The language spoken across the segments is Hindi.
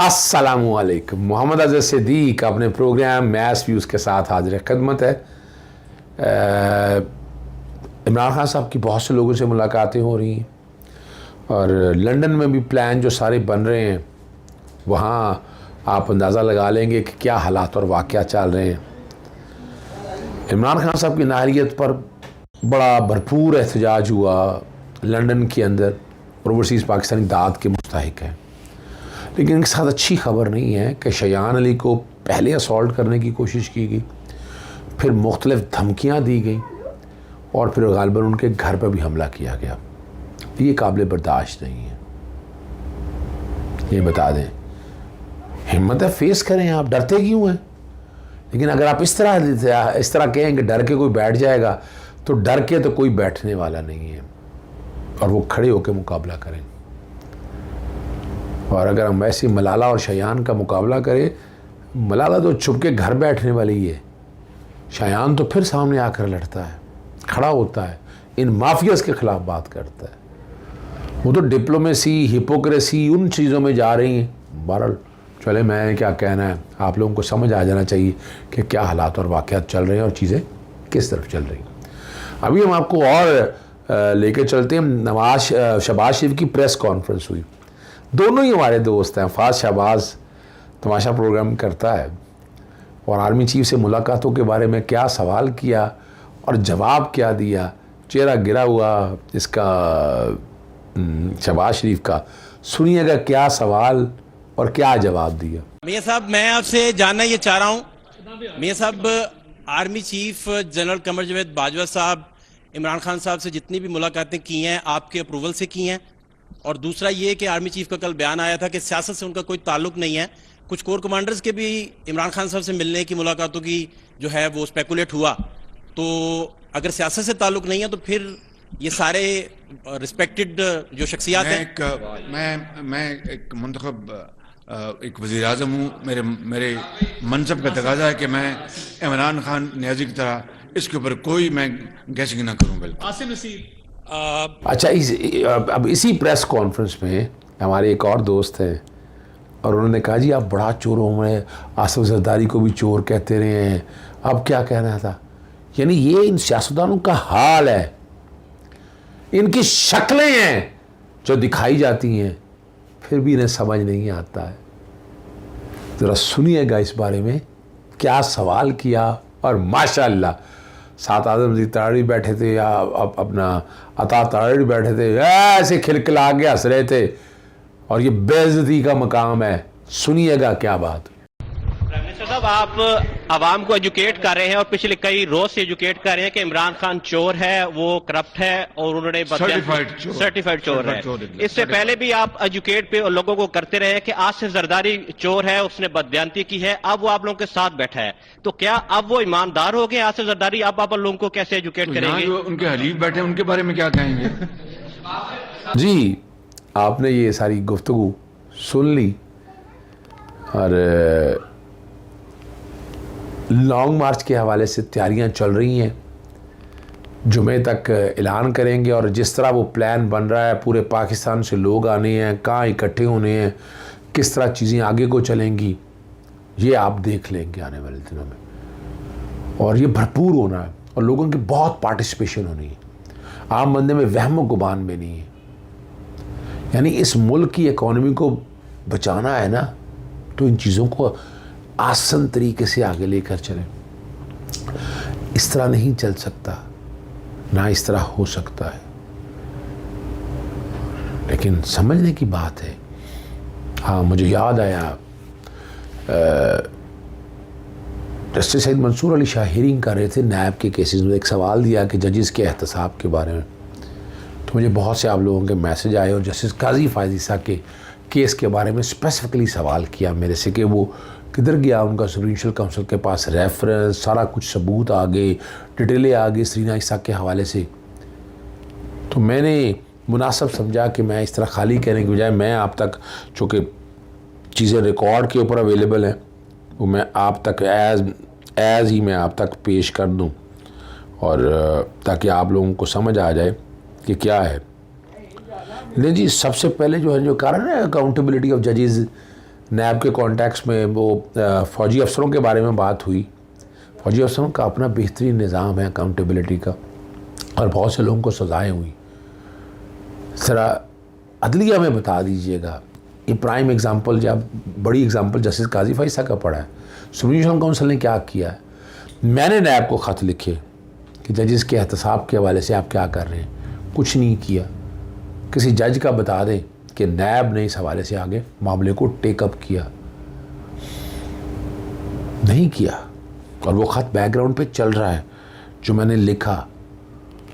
अस्सलामुअलैकुम। मोहम्मद अज़हर सिद्दीक अपने प्रोग्राम मैथ्स व्यूज़ के साथ हाजिर खिदमत है। इमरान खान साहब की बहुत से लोगों से मुलाकातें हो रही हैं और लंदन में भी प्लान जो सारे बन रहे हैं, वहाँ आप अंदाज़ा लगा लेंगे कि क्या हालात और वाक़या चल रहे हैं। इमरान खान साहब की नाहरियत पर बड़ा भरपूर एहतजाज हुआ लंदन के अंदर और ओवरसीज़ पाकिस्तानी दाद के मुस्तहिक हैं। लेकिन इनके साथ अच्छी खबर नहीं है कि शयान अली को पहले असॉल्ट करने की कोशिश की गई, फिर मुख्तलिफ धमकियाँ दी गई और फिर गालिबन उनके घर पर भी हमला किया गया। ये काबिल बर्दाश्त नहीं है, ये बता दें। हिम्मत है, फेस करें, आप डरते क्यों हैं? लेकिन अगर आप इस तरह कहें कि डर के कोई बैठ जाएगा, तो डर के तो कोई बैठने वाला नहीं है और वो खड़े होकर मुकाबला करें। और अगर हम वैसे मलाला और शयान का मुकाबला करें, मलाला तो छुप के घर बैठने वाली है, शयान तो फिर सामने आकर लड़ता है, खड़ा होता है, इन माफियाज के खिलाफ बात करता है। वो तो डिप्लोमेसी, हिपोक्रेसी, उन चीज़ों में जा रही हैं। बहरहाल चले, मैं क्या कहना है, आप लोगों को समझ आ जाना चाहिए कि क्या हालात और वाक़यात चल रहे हैं और चीज़ें किस तरफ चल रही हैं। अभी हम आपको और लेके चलते हैं। शहबाज शरीफ की प्रेस कॉन्फ्रेंस हुई। दोनों ही हमारे दोस्त हैं। फाज शहबाज तमाशा प्रोग्राम करता है और आर्मी चीफ से मुलाकातों के बारे में क्या सवाल किया और जवाब क्या दिया, चेहरा गिरा हुआ इसका शहबाज शरीफ का। सुनिएगा क्या सवाल और क्या जवाब दिया। मियां साहब, मैं आपसे जानना ये चाह रहा हूँ, मियां साहब, army chief general Qamar Javed Bajwa साहब इमरान खान साहब से जितनी भी मुलाकातें की हैं आपके अप्रूवल से की हैं? और दूसरा ये कि आर्मी चीफ का कल बयान आया था कि सियासत से उनका कोई ताल्लुक नहीं है। कुछ कोर कमांडर्स के भी इमरान खान साहब से मिलने की मुलाकातों की जो है वो स्पेकुलेट हुआ। तो अगर सियासत से ताल्लुक नहीं है तो फिर ये सारे रिस्पेक्टेड जो शख्सियात हैं। मैं एक मुंतखब एक वज़ीर आज़म हूँ। मेरे मनसब का तकाजा है कि मैं इमरान खान न्याजी की तरह इसके ऊपर कोई मैं गैसिंग ना करूँ। बिल्कुल आसिम नसीर। अच्छा, अब इसी प्रेस कॉन्फ्रेंस में हमारे एक और दोस्त हैं और उन्होंने कहा, जी आप बड़ा चोर हो, मैं आसिफ जरदारी को भी चोर कहते रहे हैं, अब क्या कहना था। यानी ये इन सियासतदानों का हाल है, इनकी शक्लें हैं जो दिखाई जाती हैं, फिर भी इन्हें समझ नहीं आता है। ज़रा सुनिएगा इस बारे में क्या सवाल किया। और माशाअल्लाह साथ आजम जी ताड़ी बैठे थे या अपना अता ताड़ी बैठे थे, ऐसे खिलखिला के हंस रहे थे और ये बेइज्जती का मकाम है। सुनिएगा क्या बात। साहब, आप आवाम को एजुकेट कर रहे हैं और पिछले कई रोज से एजुकेट कर रहे हैं कि इमरान खान चोर है, वो करप्ट है और उन्होंने सर्टिफाइड चोर है। इससे पहले भी आप एजुकेट पे लोगों को करते रहे कि आसिफ जरदारी चोर है, उसने बदबयानती की है, अब वो आप लोगों के साथ बैठा है। तो क्या अब वो ईमानदार हो गए आसिफ जरदारी? अब आप लोगों को कैसे एजुकेट करेंगे? उनके हलीफ बैठे उनके बारे में क्या कहेंगे? जी, आपने ये सारी गुफ्तगू सुन ली और लॉन्ग मार्च के हवाले से तैयारियां चल रही हैं। जुमे तक ऐलान करेंगे और जिस तरह वो प्लान बन रहा है, पूरे पाकिस्तान से लोग आने हैं, कहाँ इकट्ठे होने हैं, किस तरह चीज़ें आगे को चलेंगी, ये आप देख लेंगे आने वाले दिनों में। और ये भरपूर होना है और लोगों की बहुत पार्टिसिपेशन होनी है। आम बंदे में वहम व गुमान में नहीं है। यानी इस मुल्क की इकॉनमी को बचाना है ना, तो इन चीज़ों को आसान तरीके से आगे लेकर चलें। इस तरह नहीं चल सकता, ना इस तरह हो सकता है, लेकिन समझने की बात है। हाँ, मुझे याद आया जस्टिस सईद मंसूर अली शाह हियरिंग कर रहे थे नैब के केसेस में। एक सवाल दिया कि जजेस के एहतसाब के बारे में, तो मुझे बहुत से आप लोगों के मैसेज आए और जस्टिस काजी फायद ईसा के केस के बारे में स्पेसिफिकली सवाल किया मेरे से कि वो किधर गया, उनका सुप्रीम काउंसिल के पास रेफरेंस, सारा कुछ सबूत आ गए, डिटेलें आ गई सरीना ईसा के हवाले से। तो मैंने मुनासिब समझा कि मैं इस तरह खाली कहने की बजाय मैं आप तक, चूँकि चीज़ें रिकॉर्ड के ऊपर अवेलेबल हैं, वो मैं आप तक एज ही मैं आप तक पेश कर दूं और ताकि आप लोगों को समझ आ जाए कि क्या है। नहीं जी, सबसे पहले जो है, जो कारण है अकाउंटेबिलिटी ऑफ जजेस, नैब के कॉन्टेक्स्ट में वो फ़ौजी अफसरों के बारे में बात हुई। फ़ौजी अफसरों का अपना बेहतरीन निज़ाम है अकाउंटेबिलिटी का, और बहुत से लोगों को सज़ाएँ हुई। ज़रा अदलिया में बता दीजिएगा। ये प्राइम एग्जांपल, जब बड़ी एग्जांपल जस्टिस काजी फैसा का पड़ा है। सुप्रीम जुडिशल काउंसिल ने क्या किया है? मैंने नैब को ख़त लिखे कि जजेस के एहतसाब के हवाले से आप क्या कर रहे हैं, कुछ नहीं किया। किसी जज का बता दें कि नैब ने इस हवाले से आगे मामले को टेकअप किया, नहीं किया। और वो ख़त बैकग्राउंड पे चल रहा है जो मैंने लिखा।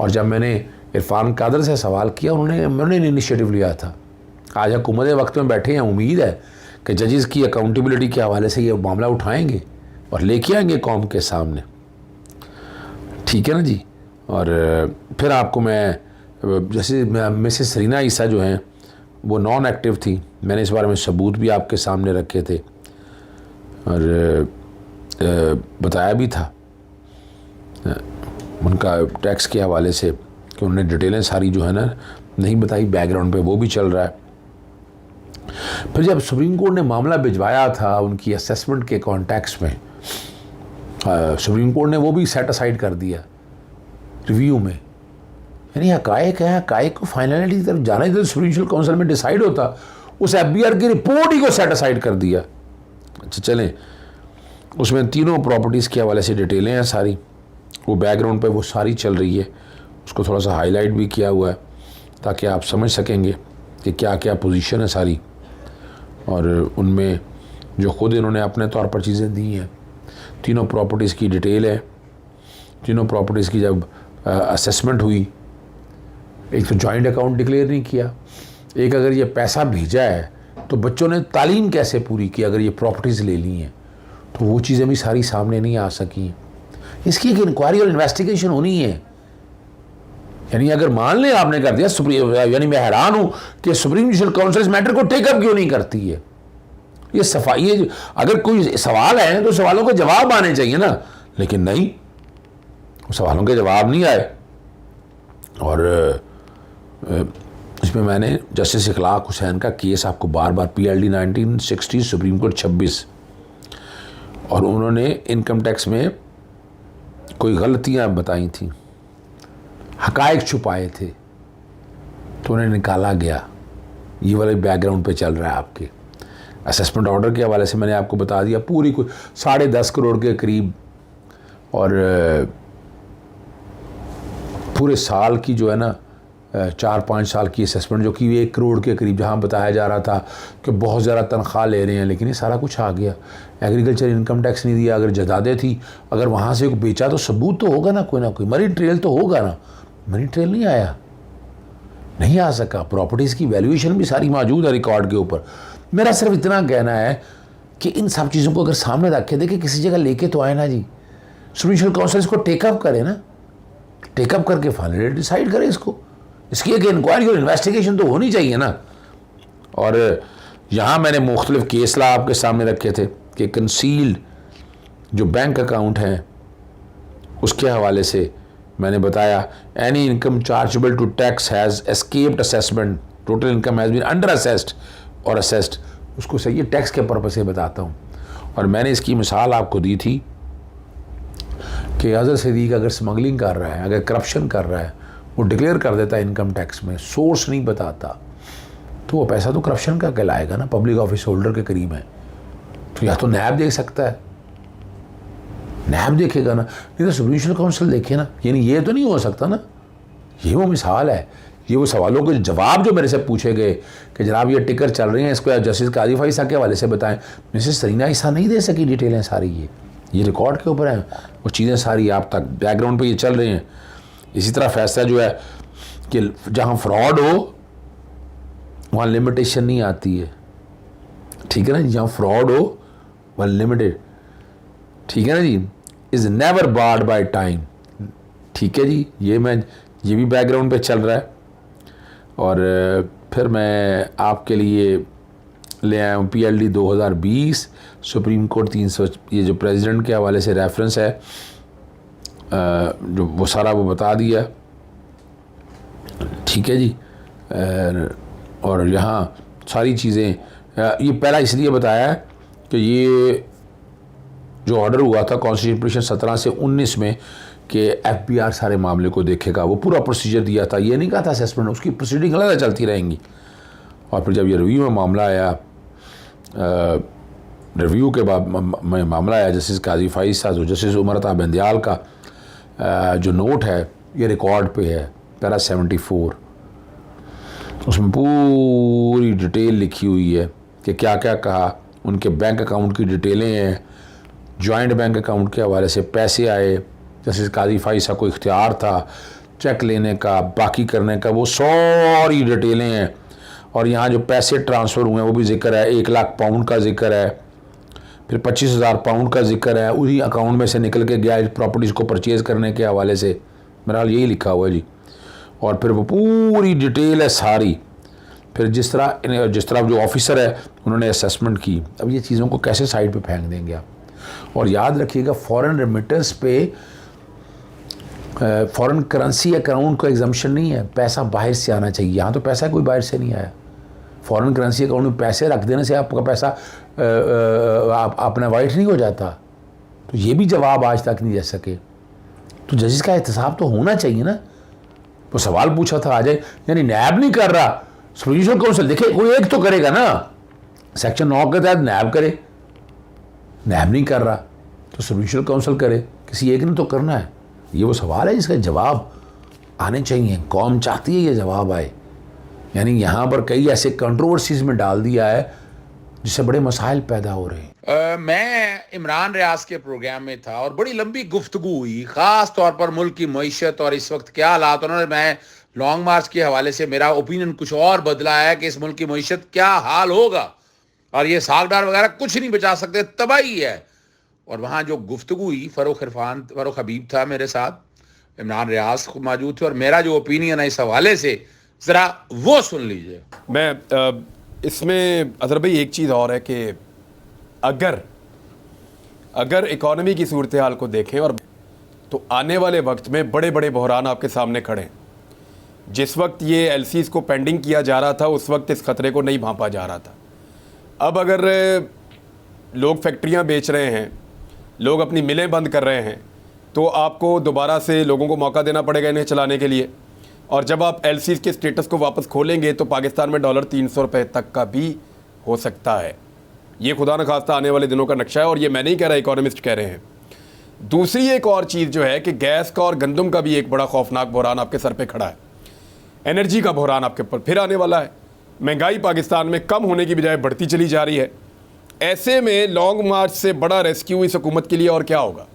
और जब मैंने इरफान कादर से सवाल किया, उन्होंने इनिशिएटिव लिया था। आज हुकूमत वक्त में बैठे हैं, उम्मीद है कि जजेस की अकाउंटेबिलिटी के हवाले से ये मामला उठाएंगे और लेके आएंगे कौम के सामने। ठीक है ना जी। और फिर आपको मैं, जैसे मिसेस सरीना ईसा जो हैं वो नॉन एक्टिव थी, मैंने इस बारे में सबूत भी आपके सामने रखे थे और बताया भी था उनका टैक्स के हवाले से कि उन्होंने डिटेलें सारी जो है ना नहीं बताई, बैकग्राउंड पे वो भी चल रहा है। फिर जब सुप्रीम कोर्ट ने मामला भिजवाया था उनकी असेसमेंट के कॉन्टेक्स्ट में, सुप्रीम कोर्ट ने वो भी सेट असाइड कर दिया रिव्यू में। यानी हकायक है, हकायक को फाइनलिटी की तरफ जाना ही तो सुप्रीम जुडिशल काउंसिल में डिसाइड होता, उस FBR की रिपोर्ट ही को सेट असाइड कर दिया। अच्छा चलें, उसमें तीनों प्रॉपर्टीज़ के हवाले से डिटेलें हैं सारी, वो बैकग्राउंड पे वो सारी चल रही है। उसको थोड़ा सा हाईलाइट भी किया हुआ है ताकि आप समझ सकेंगे कि क्या क्या पोजीशन है सारी, और उनमें जो ख़ुद इन्होंने अपने तौर पर चीज़ें दी हैं। तीनों प्रॉपर्टीज़ की डिटेल है। तीनों प्रॉपर्टीज़ की जब असेसमेंट हुई, एक तो जॉइंट अकाउंट डिक्लेयर नहीं किया, एक अगर ये पैसा भेजा है तो बच्चों ने तालीम कैसे पूरी की अगर ये प्रॉपर्टीज़ ले ली हैं, तो वो चीज़ें भी सारी सामने नहीं आ सकी। इसकी एक इंक्वायरी और इन्वेस्टिगेशन होनी है। यानी अगर मान लें आपने कर दिया सुप्रीम, यानी मैं हैरान हूँ कि सुप्रीम जुडिशल काउंसिल इस मैटर को टेकअप क्यों नहीं करती है। ये सफाई, अगर कोई सवाल है तो सवालों के जवाब आने चाहिए ना, लेकिन नहीं, सवालों के जवाब नहीं आए। और इसमें मैंने जस्टिस इखलाक हुसैन का केस आपको बार बार PLD 1960 सुप्रीम कोर्ट 26, और उन्होंने इनकम टैक्स में कोई गलतियां बताई थी, हकायक छुपाए थे, तो उन्हें निकाला गया। ये वाले बैकग्राउंड पे चल रहा है आपके असेसमेंट ऑर्डर के हवाले से। मैंने आपको बता दिया पूरी 10.5 करोड़ के करीब, और पूरे साल की जो है ना 4-5 साल की असेसमेंट जो कि 1 करोड़ के करीब, जहाँ बताया जा रहा था कि बहुत ज़्यादा तनख्वाह ले रहे हैं, लेकिन ये सारा कुछ आ गया। एग्रीकल्चर इनकम टैक्स नहीं दिया, अगर जदादे थी, अगर वहाँ से बेचा तो सबूत तो होगा ना कोई मनी ट्रेल तो होगा ना। मनी ट्रेल नहीं आया, नहीं आ सका। प्रॉपर्टीज़ की वैल्यूएशन भी सारी मौजूद है रिकॉर्ड के ऊपर। मेरा सिर्फ इतना कहना है कि इन सब चीज़ों को अगर सामने रखे, देखिए किसी जगह लेके तो आए ना जी, सुप्रीम जुडिशल काउंसिल इसको टेकअप करे ना, टेकअप करके फाइनली डिसाइड करे इसको। इसकी एक इंक्वायरी और इन्वेस्टिगेशन तो होनी चाहिए ना। और यहाँ मैंने मुख्तलिफ केस ला आपके सामने रखे थे कि कंसील्ड जो बैंक अकाउंट हैं उसके हवाले से मैंने बताया, any income chargeable to tax has escaped assessment, total income has been under assessed और असेस्ड, उसको सही टैक्स के पर्पस से बताता हूँ। और मैंने इसकी मिसाल आपको दी थी कि अजहर सिद्दीक अगर स्मगलिंग कर रहा है, अगर करप्शन कर रहा है, वो डिक्लेयर कर देता है इनकम टैक्स में, सोर्स नहीं बताता, तो वो पैसा तो करप्शन का कहलाएगा ना, पब्लिक ऑफिस होल्डर के करीब है। तो या तो नैब देख सकता है, नैब देखेगा ना, नहीं तो सुप्रीम जुडिशल काउंसिल देखे ना। यानी ये तो नहीं हो सकता ना। ये वो मिसाल है, ये वो सवालों के जवाब जो मेरे से पूछे गए कि जनाब ये टिकर चल रही हैं, इसको जस्टिस काजी फैसा के हवाले से बताएं। मिसेस सरीना ईसा नहीं दे सकी डिटेलें सारी, ये रिकॉर्ड के ऊपर हैं वो चीज़ें सारी, आप तक बैकग्राउंड पे ये चल रही हैं। इसी तरह फैसला जो है कि जहाँ फ्रॉड हो वहाँ लिमिटेशन नहीं आती है, ठीक है ना। जहाँ फ्रॉड हो वहाँ लिमिटेड, ठीक है ना जी, is never barred by time, ठीक है जी। ये भी बैकग्राउंड पे चल रहा है। और फिर मैं आपके लिए ले आया हूँ PLD 2020 सुप्रीम कोर्ट 300, ये जो प्रेसिडेंट के हवाले से रेफरेंस है, जो वो सारा वो बता दिया, ठीक है जी। और यहाँ सारी चीज़ें ये पहला इसलिए बताया है कि ये जो ऑर्डर हुआ था कॉन्स्टिट्यूशन पिटीशन 17 से 19 में कि FBI सारे मामले को देखेगा, वो पूरा प्रोसीजर दिया था। ये नहीं कहा था असेसमेंट, उसकी प्रोसीडिंग अलग चलती रहेंगी। और फिर जब ये रिव्यू में मामला आया, रिव्यू के बाद में मामला आया जस्टिस काजी फाइज साहब और जस्टिस उमर अता बंदियाल का जो नोट है ये रिकॉर्ड पे है, पैरा 74, उसमें पूरी डिटेल लिखी हुई है कि क्या क्या कहा। उनके बैंक अकाउंट की डिटेलें हैं, जॉइंट बैंक अकाउंट के हवाले से पैसे आए, जैसे काजी फाइज साहब को इख्तियार था चेक लेने का, बाकी करने का, वो सारी डिटेलें हैं। और यहाँ जो पैसे ट्रांसफ़र हुए हैं वो भी जिक्र है, 1 लाख पाउंड का जिक्र है, फिर 25,000 पाउंड का जिक्र है, उसी अकाउंट में से निकल के गया प्रॉपर्टीज़ को परचेज़ करने के हवाले से। मेरा हाल यही लिखा हुआ है जी। और फिर वो पूरी डिटेल है सारी। फिर जिस तरह जो ऑफिसर है उन्होंने असेसमेंट की। अब ये चीज़ों को कैसे साइड पे फेंक देंगे आप? और याद रखिएगा फॉरेन रेमिटेंस पे फॉरेन करेंसी अकाउंट का एग्जम्पशन नहीं है, पैसा बाहर से आना चाहिए। यहाँ तो पैसा कोई बाहर से नहीं आया। फॉरेन करेंसी अकाउंट में पैसे रख देने से आपका पैसा अपना वाइट नहीं हो जाता। तो ये भी जवाब आज तक नहीं दे सके। तो जजेस का एहतसाब तो होना चाहिए ना। वो सवाल पूछा था आ जाए, यानी नैब नहीं कर रहा, जुडिशल काउंसिल, देखिए कोई एक तो करेगा ना। सेक्शन 9 के तहत नैब करे, नैब नहीं कर रहा तो जुडिशल काउंसिल करे, किसी एक ने तो करना है। ये वो सवाल है जिसका जवाब आने चाहिए। कौम चाहती है ये जवाब आए। यानी यहाँ पर कई ऐसे कंट्रोवर्सीज में डाल दिया है जिससे बड़े मसाइल पैदा हो रहे हैं। मैं इमरान रियाज के प्रोग्राम में था और बड़ी लंबी गुफ्तगू हुई, ख़ास तौर पर मुल्क की मईशत और इस वक्त क्या हालात। उन्होंने मैं लॉन्ग मार्च के हवाले से मेरा ओपिनियन कुछ और बदला है कि इस मुल्क की मईशत क्या हाल होगा और ये सागदार वगैरह कुछ नहीं बचा सकते, तबाही है। और वहाँ जो गुफ्तगू हुई, फ़ारूक हबीब था मेरे साथ, इमरान रियाज मौजूद थे और मेरा जो ओपिनियन है इस हवाले से ज़रा वो सुन लीजिए। मैं इसमें अजहर भाई एक चीज़ और है कि अगर इकॉनमी की सूरत हाल को देखें और तो आने वाले वक्त में बड़े बड़े बहरान आपके सामने खड़े हैं। जिस वक्त ये एलसीज को पेंडिंग किया जा रहा था उस वक्त इस खतरे को नहीं भांपा जा रहा था। अब अगर लोग फैक्ट्रियां बेच रहे हैं, लोग अपनी मिलें बंद कर रहे हैं, तो आपको दोबारा से लोगों को मौका देना पड़ेगा इन्हें चलाने के लिए। और जब आप एलसीज के स्टेटस को वापस खोलेंगे तो पाकिस्तान में डॉलर 300 रुपये तक का भी हो सकता है। ये खुदा न खास्ता आने वाले दिनों का नक्शा है और ये मैं नहीं कह रहा, इकोनॉमिस्ट कह रहे हैं। दूसरी एक और चीज़ जो है कि गैस का और गंदम का भी एक बड़ा खौफनाक बहरान आपके सर पे खड़ा है। एनर्जी का बहरान आपके ऊपर फिर आने वाला है। महंगाई पाकिस्तान में कम होने की बजाय बढ़ती चली जा रही है। ऐसे में लॉन्ग मार्च से बड़ा रेस्क्यू इस हुकूमत के लिए और क्या होगा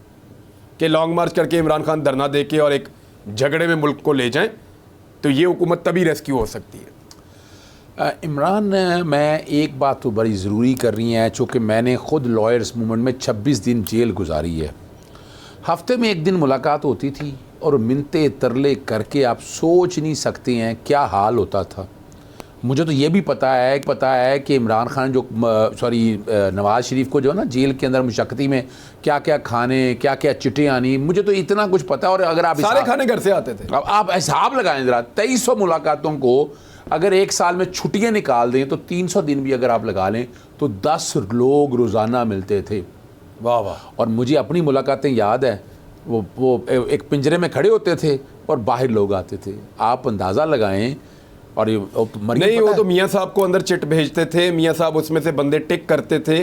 कि लॉन्ग मार्च करके इमरान खान धरना दे के और एक झगड़े में मुल्क को ले जाएं, तो ये हुकूमत तभी रेस्क्यू हो सकती है। इमरान मैं एक बात तो बड़ी ज़रूरी कर रही है, चूँकि मैंने ख़ुद लॉयर्स मूवमेंट में 26 दिन जेल गुजारी है। हफ्ते में एक दिन मुलाकात होती थी और मिन्नते तरले करके आप सोच नहीं सकते हैं क्या हाल होता था। मुझे तो ये भी पता है कि इमरान खान जो नवाज़ शरीफ को जो ना जेल के अंदर मुशक्कती में क्या क्या खाने, क्या क्या चिट्ठे आनी, मुझे तो इतना कुछ पता है। और अगर आप सारे खाने घर से आते थे। अब आप हिसाब लगाएं ज़रा, 2300 मुलाकातों को अगर एक साल में छुट्टियां निकाल दें तो 300 दिन भी अगर आप लगा लें तो 10 लोग रोज़ाना मिलते थे। वाह वाह। और मुझे अपनी मुलाकातें याद है, वो एक पिंजरे में खड़े होते थे और बाहर लोग आते थे। आप अंदाज़ा लगाएं। और ये नहीं, वो तो मियाँ साहब को अंदर चिट भेजते थे, मियाँ साहब उसमें से बंदे टिक करते थे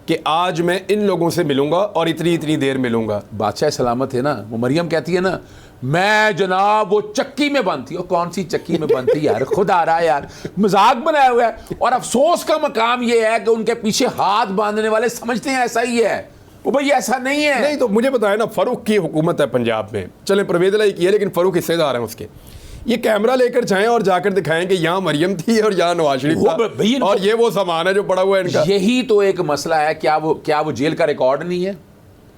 कि आज मैं इन लोगों से मिलूंगा और इतनी इतनी देर मिलूंगा। बादशाह सलामत है ना, वो मरियम कहती है ना, मैं जनाब वो चक्की में बंद थी। और कौन सी चक्की में बंद थी यार, खुद आ रहा है यार, मजाक बनाया हुआ है। और अफसोस का मकाम ये है कि उनके पीछे हाथ बांधने वाले समझते हैं ऐसा ही है। वो भाई ऐसा नहीं है। नहीं तो मुझे बताया ना, फारूक की हुकूमत है पंजाब में, चले परवेज लाई की है लेकिन फारूक हिस्सेदार हैं उसके। ये कैमरा लेकर जाएं और जाकर दिखाएं कि यहाँ मरियम थी और यहाँ नवाज शरीफ था और ये वो सामान है जो पड़ा हुआ है इनका। यही तो एक मसला है। क्या वो जेल का रिकॉर्ड नहीं है?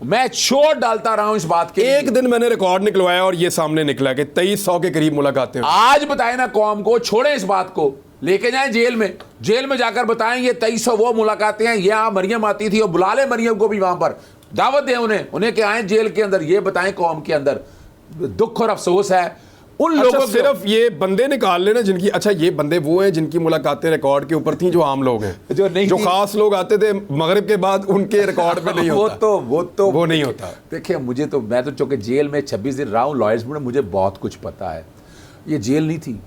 मैं शोर डालता रहा हूं इस बात के। एक दिन मैंने रिकॉर्ड निकलवाया और ये सामने निकला कि 2300 के करीब मुलाकातें। आज बताए ना कौम को, छोड़े इस बात को, लेके जाएं जेल में जाकर बताएं ये 2300 वो मुलाकातें हैं, यहाँ मरियम आती थी और बुला ले मरियम को भी, वहां पर दावत दें उन्हें कि आए जेल के अंदर। ये बताएं कौम के अंदर। दुख और अफसोस है उन अच्छा, लोगों को सिर्फ ये बंदे निकाल लेना जिनकी, अच्छा ये बंदे वो हैं जिनकी मुलाकातें रिकॉर्ड के ऊपर थी, जो आम लोग हैं, जो नहीं जो थी। खास लोग आते थे मगरिब के बाद, उनके रिकॉर्ड पे नहीं होता। वो नहीं होता। देखिए मुझे तो, मैं तो चूंकि जेल में 26 दिन रहा हूँ लॉयर्स में, मुझे बहुत कुछ पता है। ये जेल नहीं थी,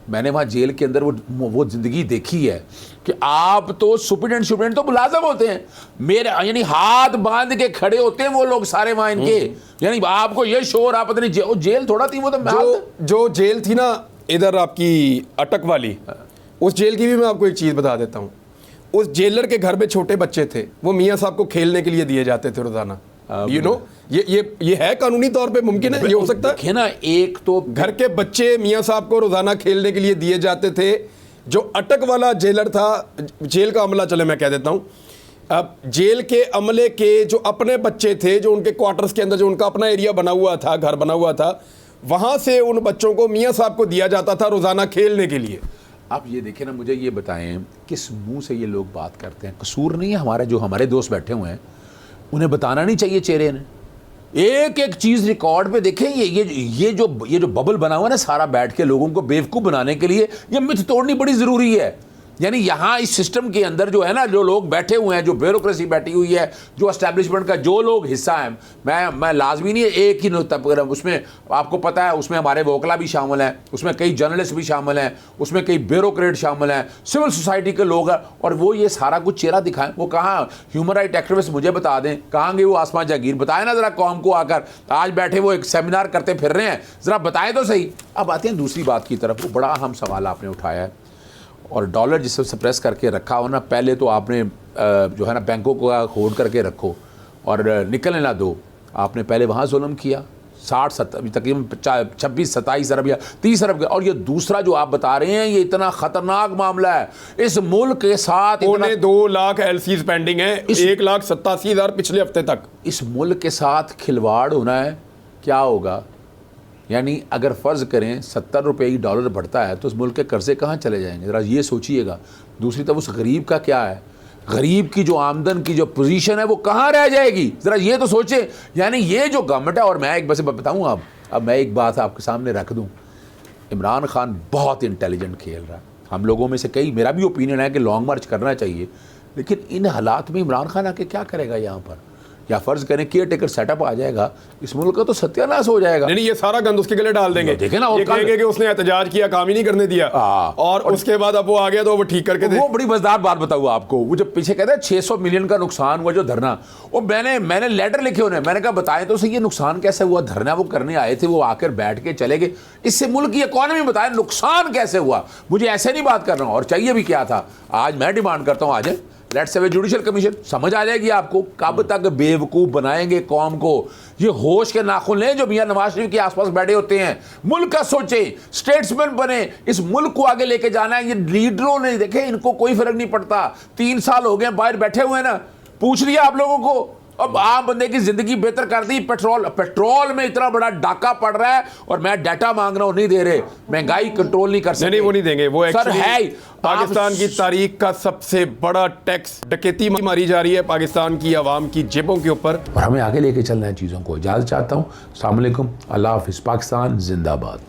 मैंने वहाँ जेल के अंदर वो ज़िंदगी देखी है कि आप तो सुप्रिटेंडेंट तो मुलाजम होते हैं मेरे, यानी हाथ बांध के खड़े होते हैं वो लोग सारे वहाँ इनके, यानी आपको ये शोर, आप पता नहीं जेल थोड़ा थी वो तो। जो जेल थी ना इधर आपकी अटक वाली, उस जेल की भी मैं आपको एक चीज़ बता देता हूँ। उस जेलर के घर में छोटे बच्चे थे, वो मियाँ साहब को खेलने के लिए दिए जाते थे रोज़ाना। यू नो, ये है कानूनी तौर पे मुमकिन है, ये हो सकता है ना। एक तो घर के बच्चे मियाँ साहब को रोज़ाना खेलने के लिए दिए जाते थे। जो अटक वाला जेलर था, जेल का अमला, चले मैं कह देता हूँ, अब जेल के अमले के जो अपने बच्चे थे, जो उनके क्वार्टर्स के अंदर जो उनका अपना एरिया बना हुआ था, घर बना हुआ था, वहाँ से उन बच्चों को मियाँ साहब को दिया जाता था रोज़ाना खेलने के लिए। आप ये देखें ना, मुझे ये बताएं किस मुंह से ये लोग बात करते हैं। कसूर नहीं है हमारा, जो हमारे दोस्त बैठे हुए हैं उन्हें बताना नहीं चाहिए चेहरे ने, एक एक चीज़ रिकॉर्ड पे देखें। ये जो बबल बना हुआ है ना सारा, बैठ के लोगों को बेवकूफ़ बनाने के लिए, ये मिथ तोड़नी बड़ी ज़रूरी है। यानी यहाँ इस सिस्टम के अंदर जो है ना, जो लोग बैठे हुए हैं, जो ब्यूरोक्रेसी बैठी हुई है, जो एस्टेब्लिशमेंट का जो लोग हिस्सा हैं, मैं लाजमी नहीं है एक ही नुकता, उसमें आपको पता है उसमें हमारे वोकला भी शामिल हैं, उसमें कई जर्नलिस्ट भी शामिल हैं, उसमें कई ब्यूरोक्रेट शामिल हैं, सिविल सोसाइटी के लोग हैं, और वो ये सारा कुछ चेहरा दिखाएं। वो कहाँ ह्यूमन राइट एक्टिविस्ट, मुझे बता दें कहाँ गए वो आसमान जागीर, बताए ना ज़रा कौम को आकर। आज बैठे वो एक सेमिनार करते फिर रहे हैं, ज़रा बताएं तो सही। अब आते हैं दूसरी बात की तरफ। वो बड़ा अहम सवाल आपने उठाया है, और डॉलर जिससे सप्रेस करके रखा हो ना, पहले तो आपने जो है ना बैंकों को होल्ड करके रखो और निकलने ना दो। आपने पहले वहाँ जुल्म किया, 60-70 तकरीबन 26-27 अरब या 30 अरब, और ये दूसरा जो आप बता रहे हैं, ये इतना ख़तरनाक मामला है इस मुल्क के साथ। 2 लाख LCs पेंडिंग है, 1,87,000 पिछले हफ्ते तक। इस मुल्क के साथ खिलवाड़ होना है, क्या होगा? यानी अगर फ़र्ज़ करें 70 रुपये ही डॉलर बढ़ता है तो उस मुल्क के कर्ज़े कहाँ चले जाएंगे, ज़रा ये सोचिएगा। दूसरी तरफ उस गरीब का क्या है, गरीब की जो आमदन की जो पोजीशन है वो कहाँ रह जाएगी, ज़रा ये तो सोचें। यानी ये जो गवर्नमेंट है, और मैं एक बस बताऊँ अब मैं एक बात आपके सामने रख दूँ, इमरान खान बहुत इंटेलिजेंट खेल रहा है। हम लोगों में से कई, मेरा भी ओपिनियन है कि लॉन्ग मार्च करना चाहिए, लेकिन इन हालात में इमरान खान आके क्या करेगा यहाँ पर? या फ़र्ज़ करें केयर टेकर सेटअप आ जाएगा, इस मुल्क का तो सत्यानाश हो जाएगा। नहीं, ये सारा गंद उसके गले डाल देंगे। देखे ना, ये कहेंगे कि उसने एहतजाज किया, काम ही नहीं करने दिया, और उसके बाद अब वो आ गया तो वो ठीक करके दे। वो बड़ी मजेदार बात बताऊँ आपको, वो जब पीछे कहते हैं 600 मिलियन का नुकसान हुआ जो धरना, वो मैंने लेटर लिखे उन्हें, मैंने कहा बताएं तो सही ये नुकसान कैसे हुआ। धरना वो करने आए थे, वो आकर बैठ के चले गए। इससे मुल्क की इकॉनमी बताएं नुकसान कैसे हुआ। मुझे ऐसे नहीं बात कर रहा हूँ, और चाहिए भी क्या था। आज मैं डिमांड करता हूँ, आज let's have a judicial commission, समझ आ जाएगी आपको। कब तक बेवकूफ़ बनाएंगे कौम को। ये होश के नाखून लें जो मियां नवाज शरीफ के आसपास बैठे होते हैं। मुल्क का सोचें, स्टेट्समैन बने, इस मुल्क को आगे लेके जाना है। ये लीडरों ने देखे, इनको कोई फर्क नहीं पड़ता। 3 साल हो गए बाहर बैठे हुए ना, पूछ लिया आप लोगों को। अब आम बंदे की जिंदगी बेहतर कर दी। पेट्रोल में इतना बड़ा डाका पड़ रहा है, और मैं डाटा मांग रहा हूं, नहीं दे रहे। महंगाई कंट्रोल नहीं कर सकते। नहीं, वो नहीं देंगे। वो सर है पाकिस्तान की तारीख का सबसे बड़ा टैक्स डकैती मारी जा रही है पाकिस्तान की आवाम की जेबों के ऊपर, और हमें आगे लेके चलना है चीज़ों को। इजाज़त चाहता हूँ। अस्सलाम वालेकुम, अल्लाह हाफ़िज़। पाकिस्तान जिंदाबाद।